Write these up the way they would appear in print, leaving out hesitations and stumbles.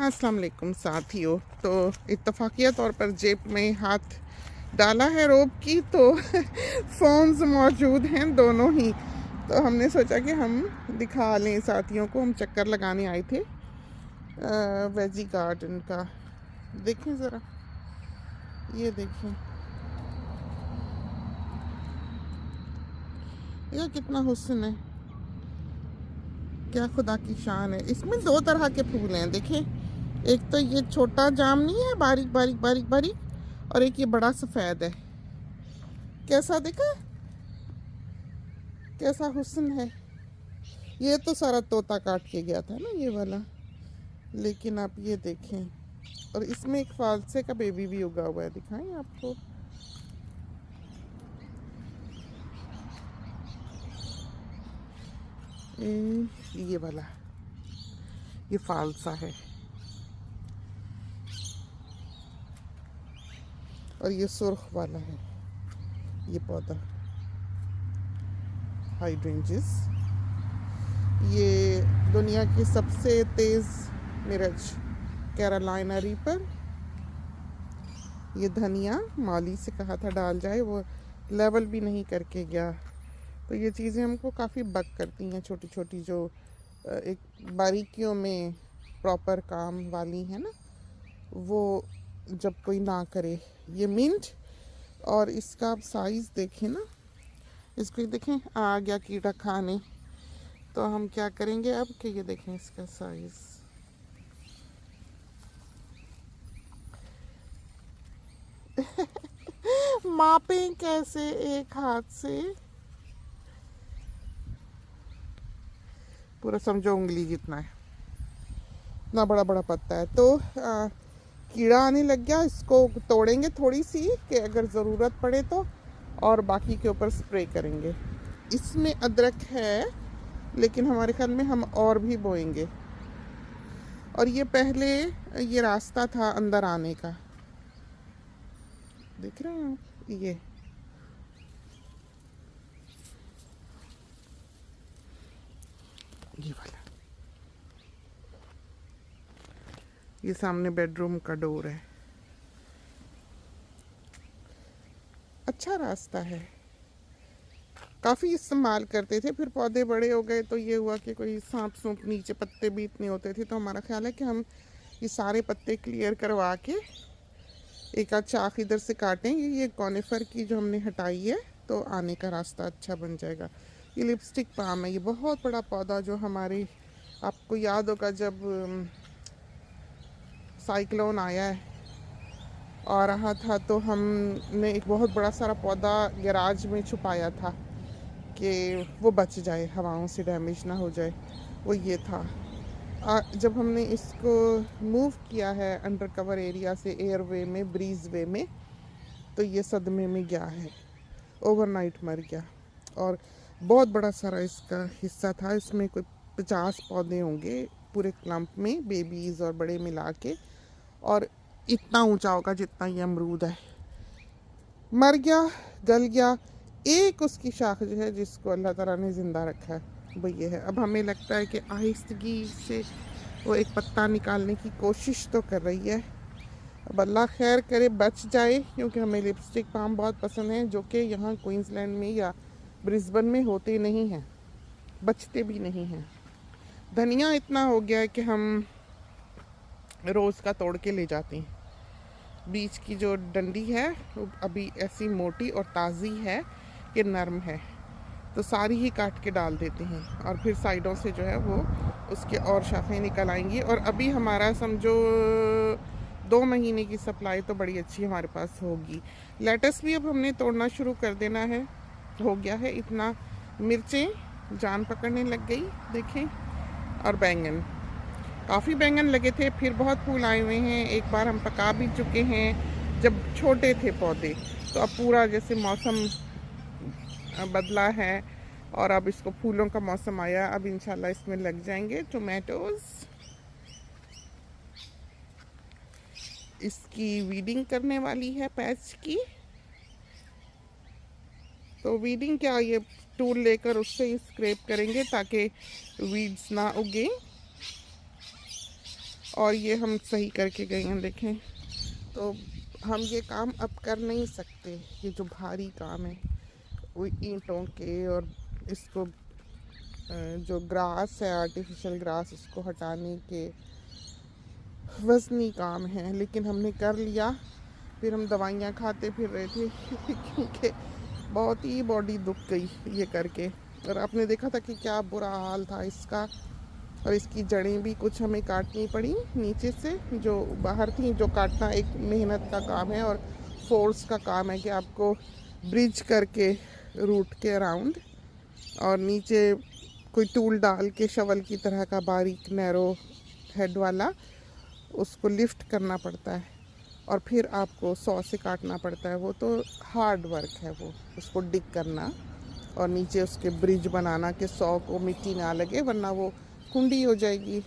अस्सलाम वालेकुम साथियों। तो इत्तफाकिया तौर पर जेब में हाथ डाला है रोब की, तो फ़ोन्स मौजूद हैं दोनों ही। तो हमने सोचा कि हम दिखा लें साथियों को। हम चक्कर लगाने आए थे वेजी गार्डन का। देखें ज़रा, ये देखें, ये कितना हुस्न है, क्या खुदा की शान है। इसमें दो तरह के फूल हैं, देखें। एक तो ये छोटा जाम नहीं है, बारीक बारीक बारीक बारीक, और एक ये बड़ा सफ़ेद है। कैसा दिखा, कैसा हुस्न है। ये तो सारा तोता काट के गया था ना, ये वाला। लेकिन आप ये देखें, और इसमें एक फालसे का बेबी भी उगा हुआ है, दिखाएं आपको। ये वाला, ये फालसा है, और ये सुर्ख वाला है, ये पौधा हाइड्रेंजिस। ये दुनिया की सबसे तेज़ मिर्च कैरोलिना रीपर। ये धनिया माली से कहा था डाल जाए, वो लेवल भी नहीं करके गया। तो ये चीज़ें हमको काफ़ी बक करती हैं, छोटी छोटी जो एक बारीकियों में प्रॉपर काम वाली है ना, वो जब कोई ना करे। ये मिंट, और इसका आप साइज़ देखें ना, इसको देखें, आ गया कीड़ा खाने। तो हम क्या करेंगे अब कि ये देखें इसका साइज़। मापें कैसे एक हाथ से, पूरा समझो उंगली जितना है, इतना बड़ा बड़ा पत्ता है। तो कीड़ा आने लग गया, इसको तोड़ेंगे थोड़ी सी कि अगर ज़रूरत पड़े तो, और बाकी के ऊपर स्प्रे करेंगे। इसमें अदरक है, लेकिन हमारे ख्याल में हम और भी बोएंगे। और ये पहले ये रास्ता था अंदर आने का, देख रहे हैं आप, ये वाला, ये सामने बेडरूम का डोर है। अच्छा रास्ता है, काफ़ी इस्तेमाल करते थे। फिर पौधे बड़े हो गए तो ये हुआ कि कोई सांप सूप, नीचे पत्ते भी इतने होते थे। तो हमारा ख्याल है कि हम ये सारे पत्ते क्लियर करवा के एक आध चाक इधर से काटेंगे। ये कॉनिफर की जो हमने हटाई है, तो आने का रास्ता अच्छा बन जाएगा। ये लिपस्टिक पाम है, ये बहुत बड़ा पौधा जो हमारे, आपको याद होगा जब साइक्लोन आया है आ रहा था, तो हमने एक बहुत बड़ा सारा पौधा गैराज में छुपाया था कि वो बच जाए, हवाओं से डैमेज ना हो जाए। वो ये था। जब हमने इसको मूव किया है अंडर कवर एरिया से एयरवे में, ब्रीज वे में, तो ये सदमे में गया है, ओवरनाइट मर गया। और बहुत बड़ा सारा इसका हिस्सा था, इसमें कोई 50 पौधे होंगे पूरे क्लम्प में, बेबीज़ और बड़े मिला के, और इतना ऊंचा होगा जितना ये अमरूद है। मर गया, गल गया। एक उसकी शाख जो है जिसको अल्लाह ताला ने ज़िंदा रखा है, वो ये है। अब हमें लगता है कि आहिस्तगी से वो एक पत्ता निकालने की कोशिश तो कर रही है। अब अल्लाह खैर करे बच जाए, क्योंकि हमें लिपस्टिक पाम बहुत पसंद है, जो कि यहाँ क्वींसलैंड में या ब्रिस्बेन में होते नहीं हैं, बचते भी नहीं हैं। धनिया इतना हो गया है कि हम रोज़ का तोड़ के ले जाते हैं। बीच की जो डंडी है वो अभी ऐसी मोटी और ताज़ी है कि नरम है, तो सारी ही काट के डाल देते हैं, और फिर साइडों से जो है वो उसके और शाखें निकल आएंगी। और अभी हमारा समझो 2 महीने की सप्लाई तो बड़ी अच्छी हमारे पास होगी। लेटस भी अब हमने तोड़ना शुरू कर देना है, हो गया है इतना। मिर्चें जान पकड़ने लग गई, देखें। और बैंगन, काफ़ी बैंगन लगे थे, फिर बहुत फूल आए हुए हैं। एक बार हम पका भी चुके हैं जब छोटे थे पौधे। तो अब पूरा जैसे मौसम बदला है और अब इसको फूलों का मौसम आया, अब इंशाल्लाह इसमें लग जाएंगे टोमेटोज़। इसकी वीडिंग करने वाली है पैच की। तो वीडिंग क्या, ये टूल लेकर उससे ही स्क्रैप करेंगे ताकि वीड्स ना उगे। और ये हम सही करके गए हैं, देखें। तो हम ये काम अब कर नहीं सकते, ये जो भारी काम है वो ईंटों के, और इसको जो ग्रास है आर्टिफिशियल ग्रास, उसको हटाने के वज़नी काम है, लेकिन हमने कर लिया। फिर हम दवाइयाँ खाते फिर रहे थे क्योंकि बहुत ही बॉडी दुख गई ये करके। और आपने देखा था कि क्या बुरा हाल था इसका, और इसकी जड़ें भी कुछ हमें काटनी पड़ी नीचे से, जो बाहर थी। जो काटना एक मेहनत का काम है और फोर्स का काम है कि आपको ब्रिज करके रूट के अराउंड, और नीचे कोई टूल डाल के शवल की तरह का बारीक नैरो हेड वाला, उसको लिफ्ट करना पड़ता है और फिर आपको सॉ से काटना पड़ता है। वो तो हार्ड वर्क है, वो उसको डिग करना और नीचे उसके ब्रिज बनाना कि सॉ को मिट्टी ना लगे, वरना वो कुंडी हो जाएगी,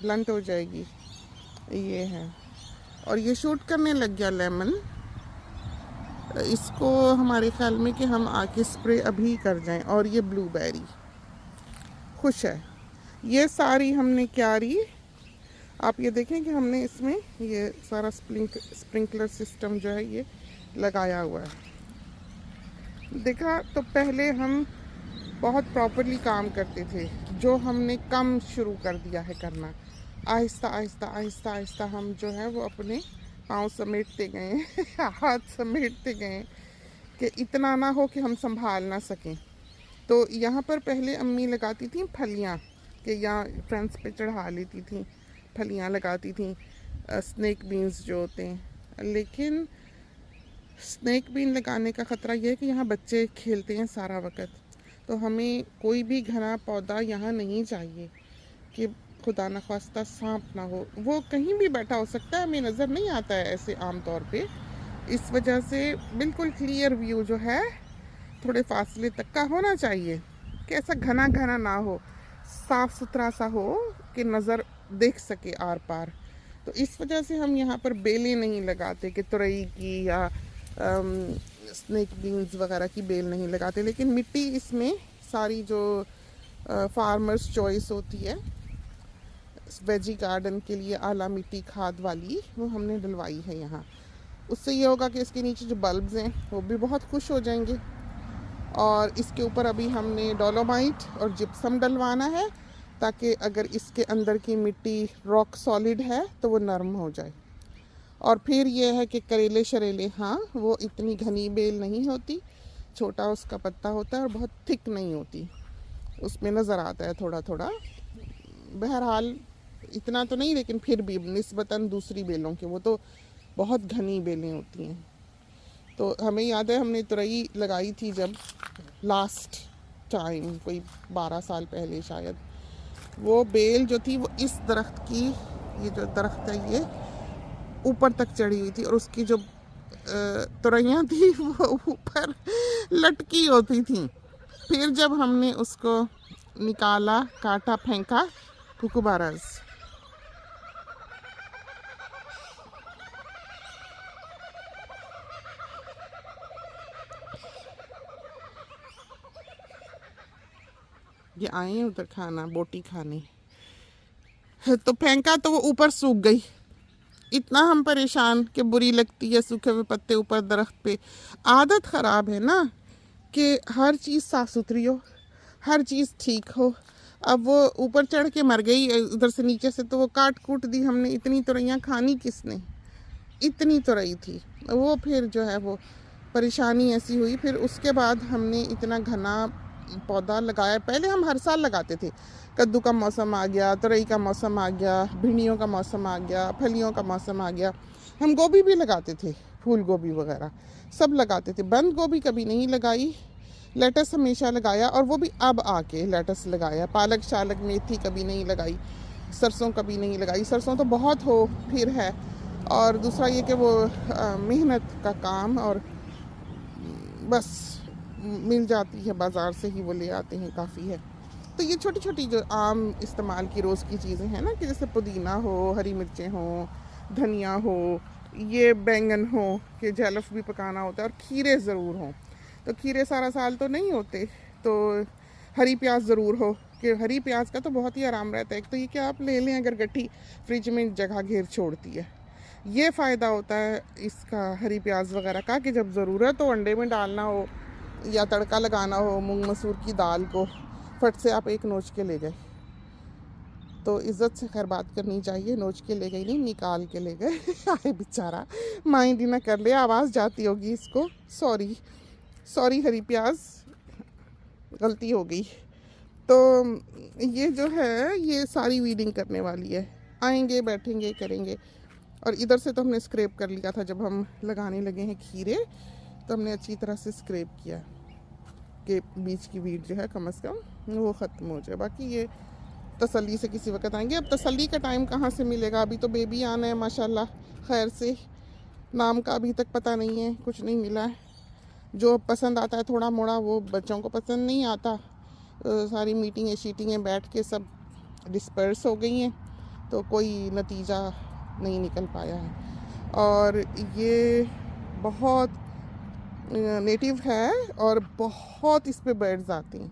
ब्लंट हो जाएगी। ये है। और ये शूट करने लग गया लेमन। इसको हमारे ख्याल में कि हम आके स्प्रे अभी कर जाएं। और ये ब्लूबेरी खुश है। ये सारी हमने क्यारी, आप ये देखें कि हमने इसमें ये सारा स्प्रिंकलर सिस्टम जो है ये लगाया हुआ है। देखा, तो पहले हम बहुत प्रॉपरली काम करते थे, जो हमने कम शुरू कर दिया है करना। आहिस्ता आहिस्ता आहिस्ता आहिस्ता हम जो है वो अपने पाँव समेटते गए हाथ समेटते गए कि इतना ना हो कि हम संभाल ना सकें। तो यहाँ पर पहले अम्मी लगाती थी फलियाँ, कि यहाँ फ्रेंड्स पे चढ़ा लेती थी, फलियाँ लगाती थी, स्नैक बीन्स जो होते हैं। लेकिन स्नैक बीन लगाने का ख़तरा यह है कि यहाँ बच्चे खेलते हैं सारा वक्त, तो हमें कोई भी घना पौधा यहाँ नहीं चाहिए कि खुदा न ख्वास्ता सांप ना हो। वो कहीं भी बैठा हो सकता है, हमें नज़र नहीं आता है ऐसे आम तौर पे। इस वजह से बिल्कुल क्लियर व्यू जो है थोड़े फासले तक का होना चाहिए, कि ऐसा घना घना ना हो, साफ़ सुथरा सा हो कि नज़र देख सके आर पार। तो इस वजह से हम यहाँ पर बेलें नहीं लगाते, कि तुरई की या स्नैक बीन्स वगैरह की बेल नहीं लगाते। लेकिन मिट्टी इसमें सारी जो फार्मर्स चॉइस होती है वेजी गार्डन के लिए, आला मिट्टी खाद वाली, वो हमने डलवाई है यहाँ। उससे ये होगा कि इसके नीचे जो बल्ब्स हैं वो भी बहुत खुश हो जाएंगे। और इसके ऊपर अभी हमने डोलोमाइट और जिप्सम डलवाना है, ताकि अगर इसके अंदर की मिट्टी रॉक सॉलिड है तो वो नरम हो जाए। और फिर ये है कि करेले शरेले, हाँ, वो इतनी घनी बेल नहीं होती, छोटा उसका पत्ता होता है और बहुत थिक नहीं होती, उसमें नज़र आता है थोड़ा थोड़ा। बहरहाल इतना तो नहीं, लेकिन फिर भी निस्बतन दूसरी बेलों के वो तो बहुत घनी बेलें होती हैं। तो हमें याद है हमने तुरई लगाई थी जब लास्ट टाइम, कोई 12 साल पहले शायद। वो बेल जो थी वो इस दरख्त की, ये जो दरख्त है ये ऊपर तक चढ़ी हुई थी, और उसकी जो तुरैयाँ थी वो ऊपर लटकी होती थी। फिर जब हमने उसको निकाला, काटा, फेंका, कुकुबाराज। ये आए हैं उधर खाना, बोटी खाने। तो फेंका तो वो ऊपर सूख गई। इतना हम परेशान कि बुरी लगती है सूखे हुए पत्ते ऊपर दरख्त पे। आदत ख़राब है ना कि हर चीज़ साफ़ सुथरी हो, हर चीज़ ठीक हो। अब वो ऊपर चढ़ के मर गई उधर से नीचे से, तो वो काट कूट दी हमने। इतनी तुरैयाँ खानी किसने, इतनी तुरई थी वो। फिर जो है वो परेशानी ऐसी हुई। फिर उसके बाद हमने इतना घना पौधा लगाया। पहले हम हर साल लगाते थे, कद्दू का मौसम आ गया, तुरई का मौसम आ गया, भिंडियों का मौसम आ गया, फलियों का मौसम आ गया। हम गोभी भी लगाते थे, फूल गोभी वगैरह सब लगाते थे। बंद गोभी कभी नहीं लगाई, लेटस हमेशा लगाया, और वो भी अब आके लेटस लगाया। पालक शालक मेथी कभी नहीं लगाई, सरसों कभी नहीं लगाई। सरसों तो बहुत हो फिर है। और दूसरा ये कि वो मेहनत का काम, और बस मिल जाती है बाज़ार से ही, वो ले आते हैं, काफ़ी है। तो ये छोटी छोटी जो आम इस्तेमाल की रोज़ की चीज़ें हैं ना, कि जैसे पुदीना हो, हरी मिर्चें हो, धनिया हो, ये बैंगन हो कि जैलफ भी पकाना होता है, और खीरे ज़रूर हों। तो खीरे सारा साल तो नहीं होते, तो हरी प्याज ज़रूर हो, कि हरी प्याज का तो बहुत ही आराम रहता है। एक तो ये कि आप ले लें अगर गट्ठी फ्रिज में जगह घेर छोड़ती है, ये फ़ायदा होता है इसका हरी प्याज वगैरह का, कि जब ज़रूरत हो अंडे में डालना हो या तड़का लगाना हो मूंग मसूर की दाल को, फट से आप एक नोच के ले गए। तो इज़्ज़त से खैर बात करनी चाहिए, नोच के ले गई नहीं, निकाल के ले गए। आए बेचारा, माइंड ही ना कर ले, आवाज़ जाती होगी इसको, सॉरी सॉरी हरी प्याज, गलती हो गई। तो ये जो है ये सारी वीडिंग करने वाली है, आएंगे बैठेंगे करेंगे। और इधर से तो हमने स्क्रैप कर लिया था, जब हम लगाने लगे हैं खीरे तो हमने अच्छी तरह से स्क्रैप किया कि बीच की वीड जो है कम से कम वो ख़त्म हो जाए। बाकी ये तसल्ली से किसी वक्त आएंगे। अब तसल्ली का टाइम कहाँ से मिलेगा, अभी तो बेबी आना है माशाल्लाह खैर से, नाम का अभी तक पता नहीं है, कुछ नहीं मिला है। जो पसंद आता है थोड़ा मोड़ा वो बच्चों को पसंद नहीं आता। सारी मीटिंगें शीटिंगें बैठ के सब डिस्पर्स हो गई हैं, तो कोई नतीजा नहीं निकल पाया है। और ये बहुत नेटिव है और बहुत इस पे बर्ड्स आते हैं,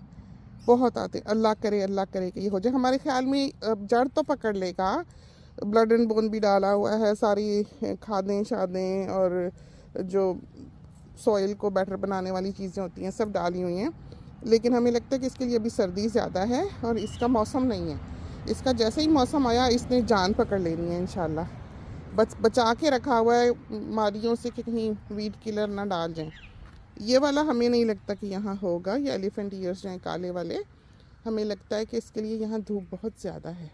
बहुत आते हैं। अल्लाह करे कि ये हो जाए। हमारे ख्याल में जड़ तो पकड़ लेगा, ब्लड एंड बोन भी डाला हुआ है, सारी खादें शादें और जो सॉइल को बेटर बनाने वाली चीज़ें होती हैं सब डाली हुई हैं। लेकिन हमें लगता है कि इसके लिए अभी सर्दी ज़्यादा है और इसका मौसम नहीं है। इसका जैसे ही मौसम आया इसने जान पकड़ लेनी है इंशाल्लाह। बचा के रखा हुआ है मारियों से कि कहीं वीड किलर ना डाल जाएं। ये वाला हमें नहीं लगता कि यहाँ होगा, ये एलिफेंट ईयर्स जो हैं काले वाले, हमें लगता है कि इसके लिए यहाँ धूप बहुत ज़्यादा है,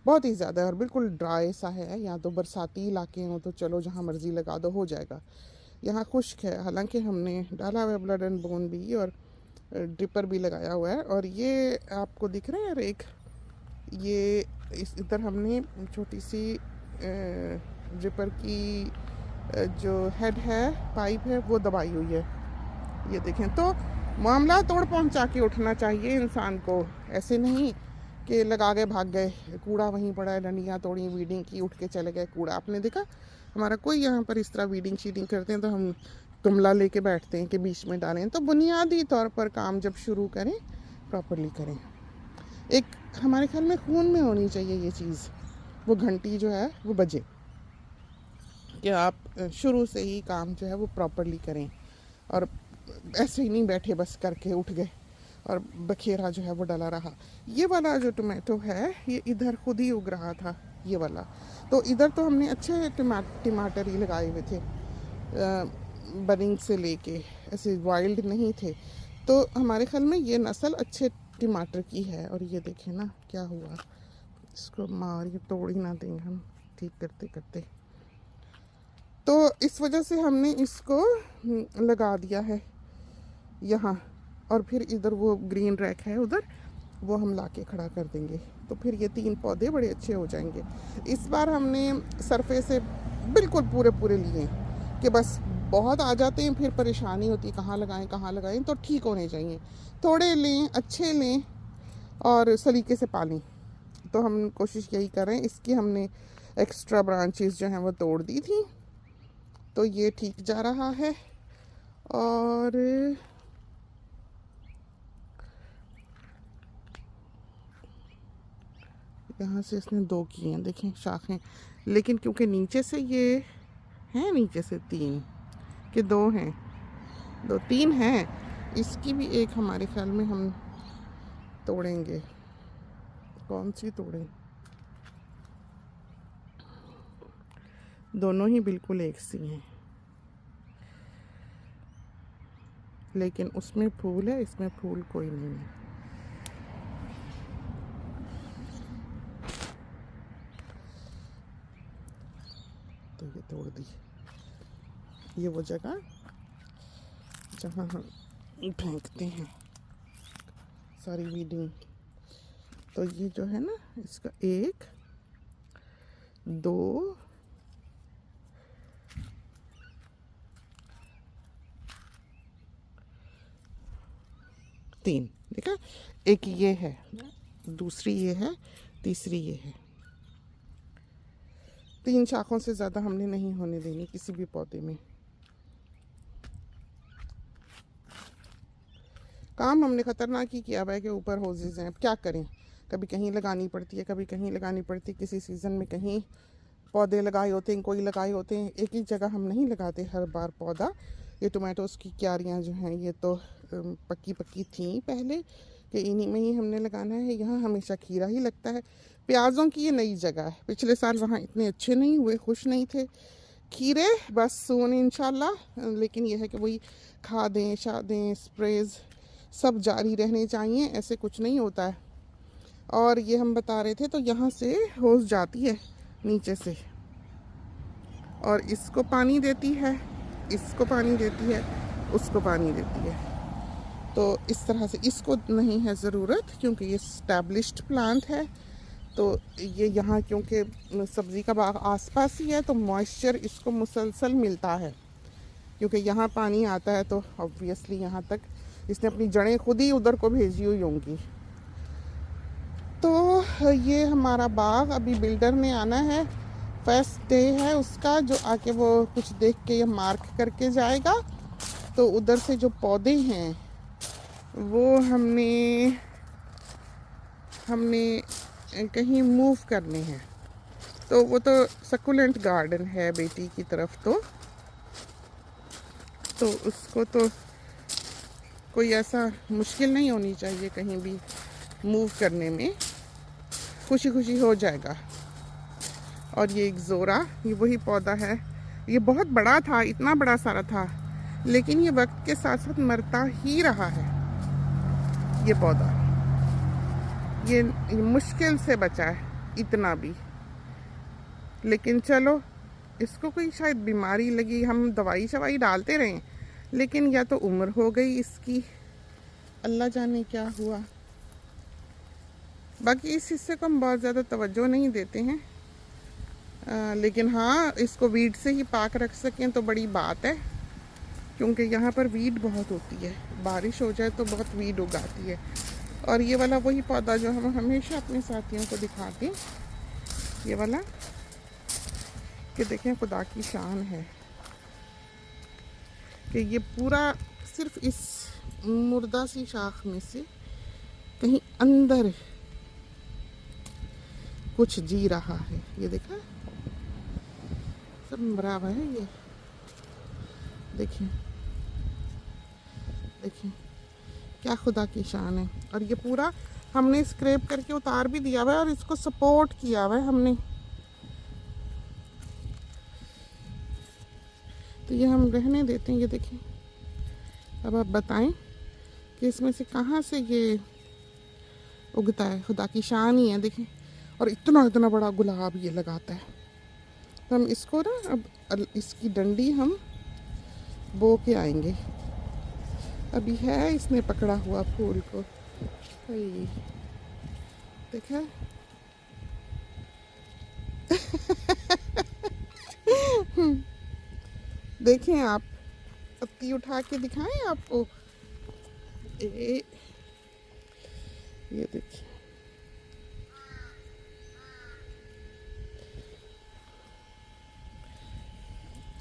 बहुत ही ज़्यादा है और बिल्कुल ड्राई सा है। यहाँ तो बरसाती इलाके हों तो चलो जहाँ मर्ज़ी लगा दो हो जाएगा, यहाँ खुश्क है। हालांकि हमने डाला हुआ है ब्लड एंड बोन भी और ड्रिपर भी लगाया हुआ है। और ये आपको दिख रहा है एक, ये इस इधर हमने छोटी सी ड्रिपर की जो हेड है, पाइप है, वो दबाई हुई है, ये देखें। तो मामला तोड़ पहुंचा के उठना चाहिए इंसान को, ऐसे नहीं कि लगा गए भाग गए, कूड़ा वहीं पड़ा है, डंडियाँ तोड़ी, वीडिंग की, उठ के चले गए कूड़ा। आपने देखा हमारा कोई यहाँ पर इस तरह वीडिंग शीडिंग करते हैं तो हम तुमला लेके बैठते हैं कि बीच में डालें। तो बुनियादी तौर पर काम जब शुरू करें प्रॉपरली करें। एक हमारे ख्याल में खून में होनी चाहिए ये चीज़, वो घंटी जो है वो बजे कि आप शुरू से ही काम जो है वो प्रॉपरली करें और ऐसे ही नहीं बैठे बस करके उठ गए और बखेरा जो है वो डला रहा। ये वाला जो टमाटो है ये इधर खुद ही उग रहा था, ये वाला। तो इधर तो हमने अच्छे टमाटर ही लगाए हुए थे, बनिंग से लेके, ऐसे वाइल्ड नहीं थे। तो हमारे ख्याल में ये नस्ल अच्छे टमाटर की है। और ये देखें ना क्या हुआ, इसको मार ये तोड़ ही ना देंगे हम ठीक करते करते। तो इस वजह से हमने इसको लगा दिया है यहाँ, और फिर इधर वो ग्रीन रैक है उधर, वो हम लाके खड़ा कर देंगे, तो फिर ये 3 पौधे बड़े अच्छे हो जाएंगे। इस बार हमने सरफे से बिल्कुल पूरे लिए कि बस बहुत आ जाते हैं फिर परेशानी होती है कहाँ लगाएं, तो ठीक होने चाहिए, थोड़े लें अच्छे लें और सलीके से पालें। तो हम कोशिश यही कर रहे हैं। इसकी हमने एक्स्ट्रा ब्रांचेस जो हैं वो तोड़ दी थी, तो ये ठीक जा रहा है। और यहाँ से इसने 2 किए हैं, देखें शाखें, लेकिन क्योंकि नीचे से ये हैं, नीचे से 3 के 2 हैं, 2-3 हैं, इसकी भी एक हमारे ख्याल में हम तोड़ेंगे। कौन सी तोड़ें, दोनों ही बिल्कुल एक सी हैं, लेकिन उसमें फूल है, इसमें फूल कोई नहीं है। तो ये तोड़ दी, ये वो जगह जहाँ हम फेंकते हैं सारी वीडिंग। तो ये जो है ना इसका 1 2 3, देखा, एक ये है, दूसरी ये है, तीसरी ये है। 3 शाखों से ज़्यादा हमने नहीं होने देनी किसी भी पौधे में। काम हमने ख़तरनाक ही किया हुआ है कि ऊपर होजेज़ हैं, अब क्या करें, कभी कहीं लगानी पड़ती है, कभी कहीं लगानी पड़ती है। किसी सीज़न में कहीं पौधे लगाए होते हैं, कोई लगाए होते हैं, एक ही जगह हम नहीं लगाते हर बार पौधा। ये टोमेटोज़ की क्यारियाँ जो हैं ये तो पक्की पक्की थी पहले कि इन्हीं में ही हमने लगाना है। यहाँ हमेशा खीरा ही लगता है। प्याज़ों की ये नई जगह है, पिछले साल वहाँ इतने अच्छे नहीं हुए, खुश नहीं थे खीरे, बस सोन इंशाल्लाह। लेकिन यह है कि वही खादें शादें स्प्रेज सब जारी रहने चाहिए, ऐसे कुछ नहीं होता है। और ये हम बता रहे थे, तो यहाँ से होस जाती है नीचे से और इसको पानी देती है, इसको पानी देती है, उसको पानी देती है। तो इस तरह से इसको नहीं है ज़रूरत क्योंकि ये स्टैब्लिश्ड प्लांट है। तो ये यहाँ क्योंकि सब्ज़ी का बाग आसपास ही है तो मॉइस्चर इसको मुसलसल मिलता है, क्योंकि यहाँ पानी आता है तो ऑब्वियसली यहाँ तक इसने अपनी जड़ें खुद ही उधर को भेजी हुई होंगी। तो ये हमारा बाग अभी बिल्डर ने आना है, फर्स्ट डे है उसका, जो आके वो कुछ देख के ये मार्क करके जाएगा। तो उधर से जो पौधे हैं वो हमने कहीं मूव करने हैं। तो वो तो सकुलेंट गार्डन है बेटी की तरफ, तो उसको तो कोई ऐसा मुश्किल नहीं होनी चाहिए कहीं भी मूव करने में, खुशी खुशी हो जाएगा। और ये एक ज़ोरा, ये वही पौधा है, ये बहुत बड़ा था, इतना बड़ा सारा था, लेकिन ये वक्त के साथ साथ मरता ही रहा है। ये पौधा ये मुश्किल से बचा है इतना भी, लेकिन चलो इसको कोई शायद बीमारी लगी, हम दवाई शवाई डालते रहे, लेकिन या तो उम्र हो गई इसकी, अल्लाह जाने क्या हुआ। बाकी इस हिस्से को हम बहुत ज़्यादा तवज्जो नहीं देते हैं, लेकिन हाँ इसको वीड से ही पाक रख सकें तो बड़ी बात है, क्योंकि यहाँ पर वीड बहुत होती है, बारिश हो जाए तो बहुत वीड उगाती है। और ये वाला वही पौधा जो हम हमेशा अपने साथियों को दिखाते हैं, ये वाला, कि देखें खुदा की शान है कि ये पूरा सिर्फ इस मुर्दा सी शाख में से कहीं अंदर कुछ जी रहा है। ये देखा, सब मरा हुआ है ये, देखिए देखिए क्या खुदा की शान है। और ये पूरा हमने स्क्रैप करके उतार भी दिया हुआ है और इसको सपोर्ट किया हुआ है हमने। तो ये हम रहने देते हैं। ये देखें, अब आप बताएं कि इसमें से कहाँ से ये उगता है, खुदा की शान ही है। देखें, और इतना इतना बड़ा गुलाब ये लगाता है। तो हम इसको ना अब इसकी डंडी हम बो के आएंगे। अभी है इसने पकड़ा हुआ फूल को, देखा देखें आप, पत्ती उठा के दिखाएं आपको, ये देखिए,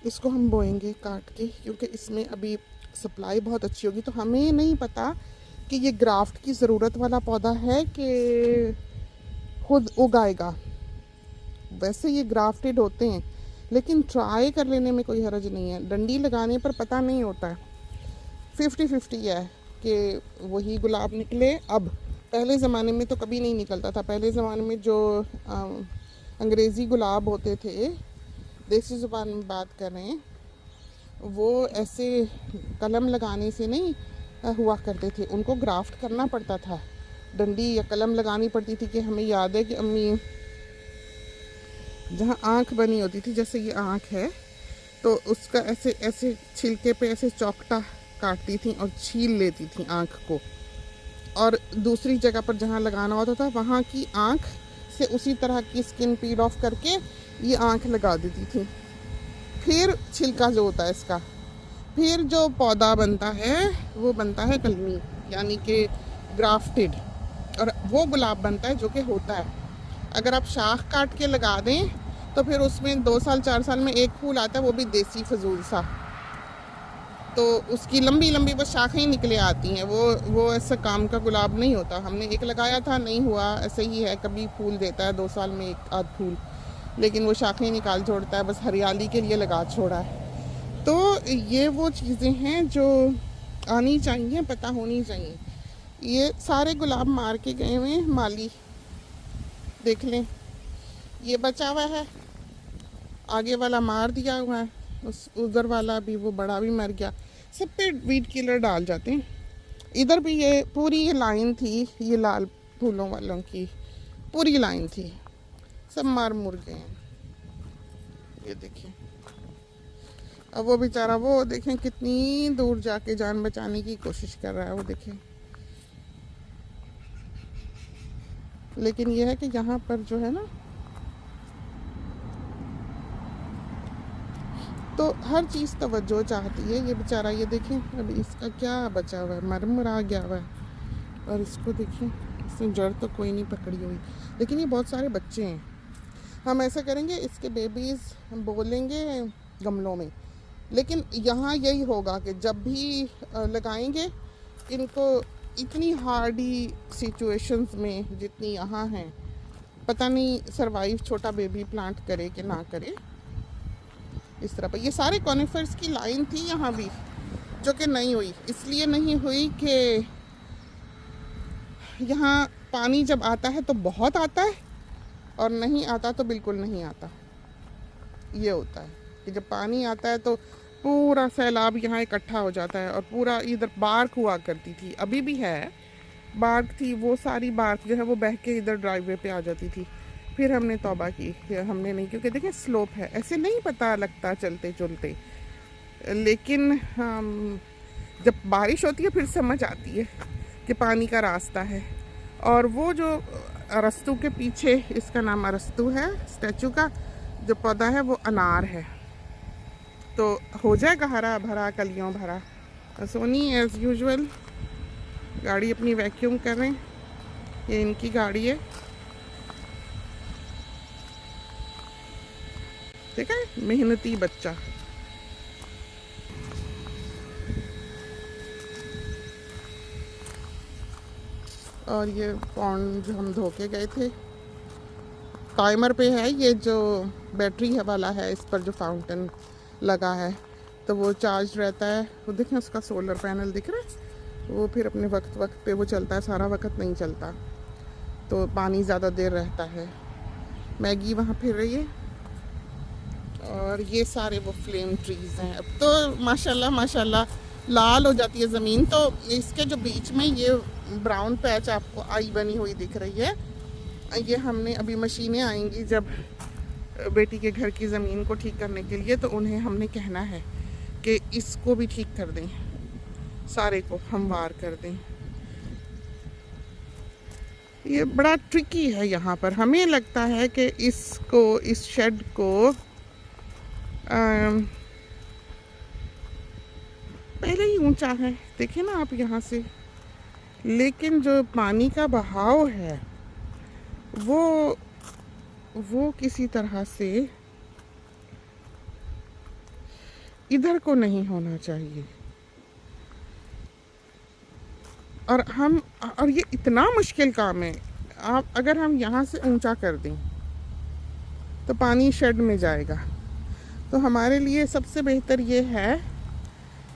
इसको हम बोएंगे काट के, क्योंकि इसमें अभी सप्लाई बहुत अच्छी होगी। तो हमें नहीं पता कि ये ग्राफ्ट की ज़रूरत वाला पौधा है कि खुद उगाएगा। वैसे ये ग्राफ्टेड होते हैं, लेकिन ट्राई कर लेने में कोई हर्ज नहीं है। डंडी लगाने पर पता नहीं होता है, 50-50 है कि वही गुलाब निकले। अब पहले ज़माने में तो कभी नहीं निकलता था। पहले ज़माने में जो अंग्रेज़ी गुलाब होते थे, देसी ज़ुबान में बात कर रहे हैं, वो ऐसे कलम लगाने से नहीं हुआ करते थे, उनको ग्राफ्ट करना पड़ता था, डंडी या कलम लगानी पड़ती थी। कि हमें याद है कि अम्मी जहाँ आँख बनी होती थी, जैसे ये आँख है, तो उसका ऐसे ऐसे छिलके पे ऐसे चौकटा काटती थी और छील लेती थी आँख को, और दूसरी जगह पर जहाँ लगाना होता था वहाँ की आँख से उसी तरह की स्किन पील ऑफ करके ये आँख लगा देती थी। फिर छिलका जो होता है इसका, फिर जो पौधा बनता है वो बनता है कलमी, यानी कि ग्राफ्टेड, और वो गुलाब बनता है जो कि होता है। अगर आप शाख काट के लगा दें तो फिर उसमें 2 साल 4 साल में एक फूल आता है, वो भी देसी फजूल सा। तो उसकी लंबी लंबी बस शाखें निकले आती हैं। वो ऐसा काम का गुलाब नहीं होता। हमने एक लगाया था, नहीं हुआ, ऐसे ही है, कभी फूल देता है 2 साल में एक आध फूल, लेकिन वो शाखें निकाल छोड़ता है, बस हरियाली के लिए लगा छोड़ा है। तो ये वो चीज़ें हैं जो आनी चाहिए, पता होनी चाहिए। ये सारे गुलाब मार के गए हुए हैं माली, देख लें, ये बचा हुआ है, आगे वाला मार दिया हुआ है, उस उधर वाला भी, वो बड़ा भी मर गया। सब पे वीड किलर डाल जाते हैं। इधर भी ये पूरी ये लाइन थी, ये लाल फूलों वालों की पूरी लाइन थी, सब मार मुर गए हैं। ये देखिए, अब वो बेचारा, वो देखें कितनी दूर जाके जान बचाने की कोशिश कर रहा है, वो देखें। लेकिन ये है कि यहाँ पर जो है ना, तो हर चीज़ तवज्जो चाहती है। ये बेचारा, ये देखें, अभी इसका क्या बचा हुआ है, मर मुरा गया हुआ है। और इसको देखें, इसने जड़ तो कोई नहीं पकड़ी हुई। लेकिन ये बहुत सारे बच्चे हैं। हम ऐसा करेंगे, इसके बेबीज़ हम बोलेंगे गमलों में, लेकिन यहाँ यही होगा कि जब भी लगाएंगे इनको, इतनी हार्डी सिचुएशंस में जितनी यहाँ हैं, पता नहीं सरवाइव छोटा बेबी प्लांट करे कि ना करे। इस तरह पर ये सारे कॉनिफर्स की लाइन थी यहाँ भी, जो कि नहीं हुई। इसलिए नहीं हुई कि यहाँ पानी जब आता है तो बहुत आता है, और नहीं आता तो बिल्कुल नहीं आता। ये होता है कि जब पानी आता है तो पूरा सैलाब यहाँ इकट्ठा हो जाता है। और पूरा इधर बार्क हुआ करती थी, अभी भी है, बार्क थी, वो सारी बार्क जो है वो बह के इधर ड्राइववे पे आ जाती थी। फिर हमने तौबा की, हमने नहीं, क्योंकि देखें स्लोप है, ऐसे नहीं पता लगता चलते चलते। लेकिन जब बारिश होती है फिर समझ आती है कि पानी का रास्ता है। और वो जो अरस्तू के पीछे, इसका नाम अरस्तू है स्टैचू का, जो पौधा है वो अनार है। तो हो जाएगा हरा भरा, कलियों भरा। सोनी एज़ यूजुअल गाड़ी अपनी वैक्यूम कर रहे हैं, ये इनकी गाड़ी है, ठीक है, मेहनती बच्चा। और ये पॉन्ड जो हम धो के गए थे, टाइमर पे है, ये जो बैटरी है वाला है, इस पर जो फाउंटेन लगा है तो वो चार्ज रहता है। वो देखें, उसका सोलर पैनल दिख रहा है, वो फिर अपने वक्त पे वो चलता है, सारा वक्त नहीं चलता, तो पानी ज़्यादा देर रहता है। मैगी वहाँ फिर रही है। और ये सारे वो फ्लेम ट्रीज़ हैं। अब तो माशाल्लाह माशाल्लाह लाल हो जाती है ज़मीन। तो इसके जो बीच में ये ब्राउन पैच आपको आई बनी हुई दिख रही है, ये हमने अभी मशीनें आएंगी जब बेटी के घर की ज़मीन को ठीक करने के लिए, तो उन्हें हमने कहना है कि इसको भी ठीक कर दें, सारे को हमवार कर दें। ये बड़ा ट्रिकी है यहाँ पर। हमें लगता है कि इसको, इस शेड को पहले ही ऊंचा है, देखिए ना आप यहाँ से, लेकिन जो पानी का बहाव है वो किसी तरह से इधर को नहीं होना चाहिए। और ये इतना मुश्किल काम है। आप अगर हम यहाँ से ऊंचा कर दें तो पानी शेड में जाएगा। तो हमारे लिए सबसे बेहतर ये है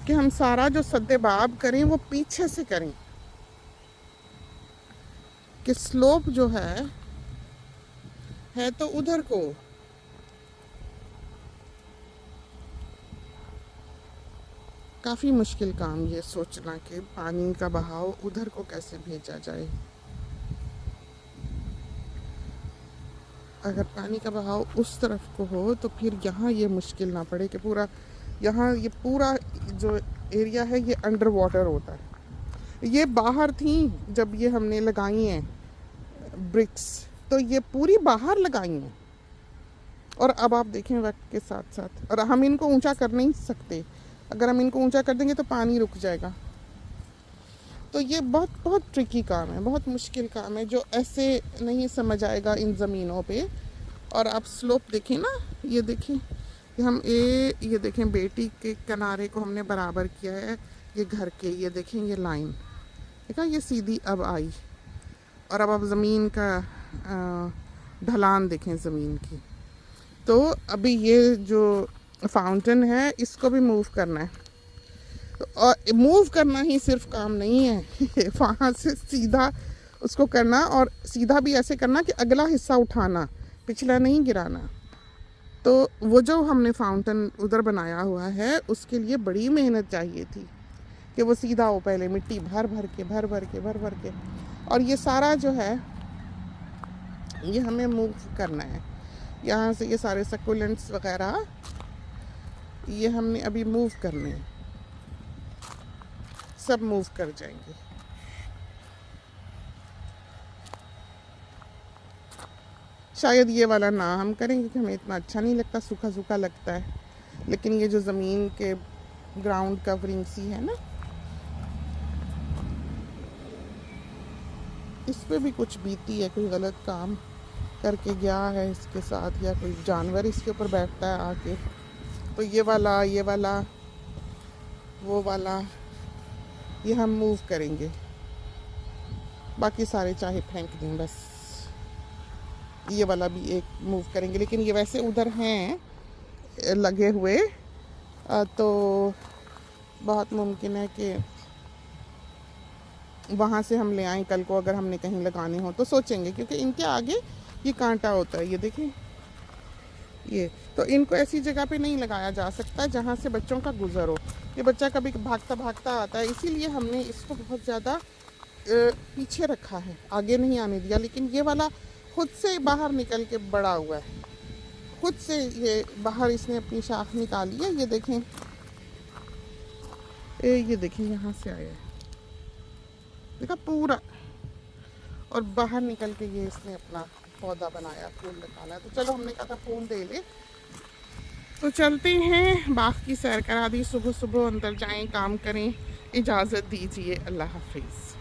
कि हम सारा जो सद्देबाब करें वो पीछे से करें, कि स्लोप जो है तो उधर को। काफ़ी मुश्किल काम ये सोचना कि पानी का बहाव उधर को कैसे भेजा जाए। अगर पानी का बहाव उस तरफ को हो तो फिर यहाँ ये मुश्किल ना पड़े कि पूरा यहाँ ये पूरा जो एरिया है ये अंडर वाटर होता है। ये बाहर थी जब ये हमने लगाई हैं ब्रिक्स, तो ये पूरी बाहर लगाई हैं। और अब आप देखें वक्त के साथ साथ, और हम इनको ऊंचा कर नहीं सकते। अगर हम इनको ऊंचा कर देंगे तो पानी रुक जाएगा। तो ये बहुत बहुत ट्रिकी काम है, बहुत मुश्किल काम है, जो ऐसे नहीं समझ आएगा इन ज़मीनों पे। और आप स्लोप देखें ना, ये देखें, कि हम ये देखें बेटी के किनारे को हमने बराबर किया है, ये घर के, ये देखें ये लाइन देखा, ये सीधी अब आई। और अब ज़मीन का ढलान देखें ज़मीन की। तो अभी ये जो फाउंटेन है इसको भी मूव करना है। और मूव करना ही सिर्फ काम नहीं है वहाँ से सीधा उसको करना, और सीधा भी ऐसे करना कि अगला हिस्सा उठाना, पिछला नहीं गिराना। तो वो जो हमने फाउंटेन उधर बनाया हुआ है उसके लिए बड़ी मेहनत चाहिए थी कि वो सीधा हो, पहले मिट्टी भर भर के। और ये सारा जो है ये हमें मूव करना है। यहाँ से ये सारे सक्कुलेंट्स वगैरह ये हमने अभी मूव करने हैं, सब मूव कर जाएंगे। शायद ये वाला ना हम करें क्योंकि हमें इतना अच्छा नहीं लगता, सूखा सूखा लगता है। लेकिन ये जो ज़मीन के ग्राउंड कवरिंग सी है ना, इस पे भी कुछ बीती है, कोई गलत काम करके गया है इसके साथ, या कोई जानवर इसके ऊपर बैठता है आके। तो ये वाला वो वाला ये हम मूव करेंगे, बाकी सारे चाहे फेंक दें, बस ये वाला भी एक मूव करेंगे। लेकिन ये वैसे उधर हैं लगे हुए, तो बहुत मुमकिन है कि वहाँ से हम ले आएँ कल को, अगर हमने कहीं लगाने हो तो सोचेंगे, क्योंकि इनके आगे ये कांटा होता है, ये देखें ये। तो इनको ऐसी जगह पे नहीं लगाया जा सकता जहाँ से बच्चों का गुजर हो। ये बच्चा कभी भागता भागता आता है, इसीलिए हमने इसको बहुत ज़्यादा पीछे रखा है, आगे नहीं आने दिया। लेकिन ये वाला खुद से बाहर निकल के बड़ा हुआ है, खुद से ये बाहर इसने अपनी शाख निकाली है। ये देखें ये देखें यहाँ से आया है, देखा पूरा, और बाहर निकल के ये इसने अपना पौधा बनाया, फूल निकाला। तो चलो हमने कहा था फूल दे ले, तो चलते हैं, बाग की सैर करा दी, सुबह सुबह अंदर जाएं, काम करें। इजाज़त दीजिए, अल्लाह हाफिज़।